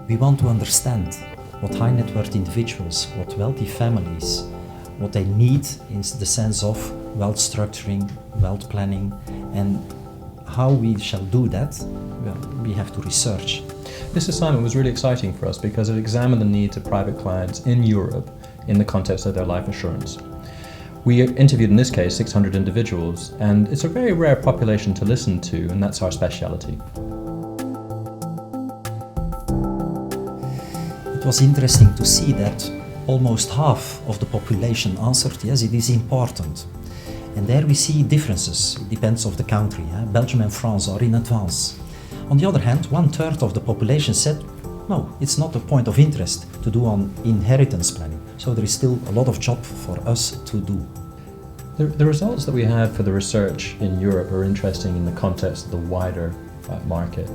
We want to understand what high net worth individuals, what wealthy families, what they need in the sense of wealth structuring, wealth planning, and how we shall do that, well, we have to research. This assignment was really exciting for us because it examined the needs of private clients in Europe in the context of their life insurance. We interviewed, in this case, 600 individuals, and it's a very rare population to listen to, and that's our speciality. It was interesting to see that almost half of the population answered, yes, it is important. And there we see differences. It depends on the country. Belgium and France are in advance. On the other hand, 1/3 of the population said, no, it's not a point of interest to do on inheritance planning. So there is still a lot of job for us to do. The results that we had for the research in Europe are interesting in the context of the wider market.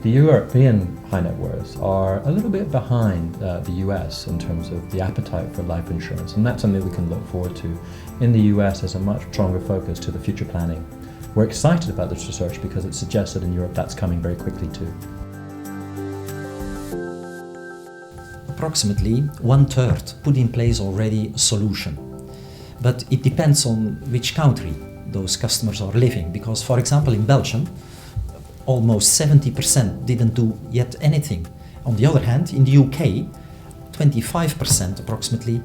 The European high net worths are a little bit behind the US in terms of the appetite for life insurance, and that's something we can look forward to. In the US, there's a much stronger focus to the future planning. We're excited about this research because it suggests that in Europe that's coming very quickly too. Approximately 1/3 put in place already a solution. But it depends on which country those customers are living, because for example in Belgium, almost 70% didn't do yet anything. On the other hand, in the UK, 25% approximately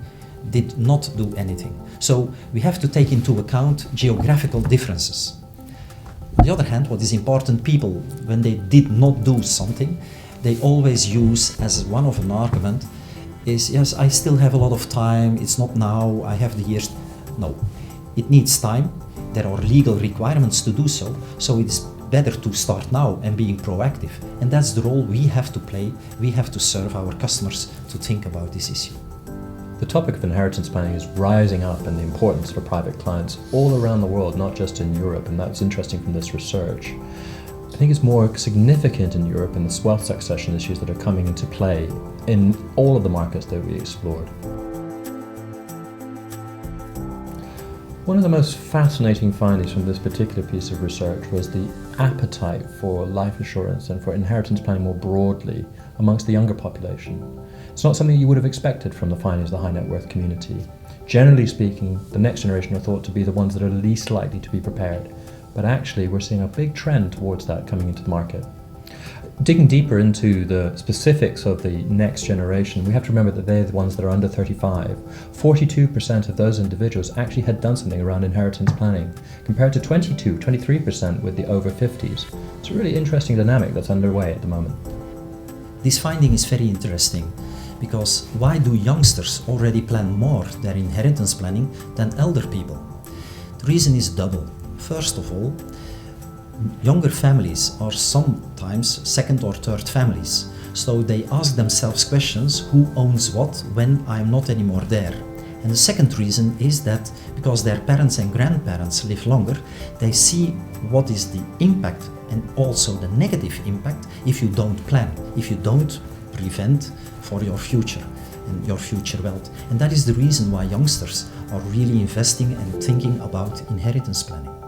did not do anything. So we have to take into account geographical differences. On the other hand, what is important, people, when they did not do something, they always use as one of an argument is, yes, I still have a lot of time, it's not now, I have the years. No, it needs time. There are legal requirements to do so, so it is better to start now and being proactive. And that's the role we have to play. We have to serve our customers to think about this issue. The topic of inheritance planning is rising up in the importance for private clients all around the world, not just in Europe, and that's interesting from this research. I think it's more significant in Europe in the wealth succession issues that are coming into play in all of the markets that we explored. One of the most fascinating findings from this particular piece of research was the appetite for life insurance and for inheritance planning more broadly amongst the younger population. It's not something you would have expected from the findings of the high net worth community. Generally speaking, the next generation are thought to be the ones that are least likely to be prepared, but actually we're seeing a big trend towards that coming into the market. Digging deeper into the specifics of the next generation, we have to remember that they're the ones that are under 35. 42% of those individuals actually had done something around inheritance planning, compared to 23% with the over 50s. It's a really interesting dynamic that's underway at the moment. This finding is very interesting, because why do youngsters already plan more their inheritance planning than elder people? The reason is double. First of all, younger families are sometimes second or third families, so they ask themselves questions, who owns what when I'm not anymore there? And the second reason is that because their parents and grandparents live longer, they see what is the impact and also the negative impact if you don't plan, if you don't prevent for your future and your future wealth. And that is the reason why youngsters are really investing and thinking about inheritance planning.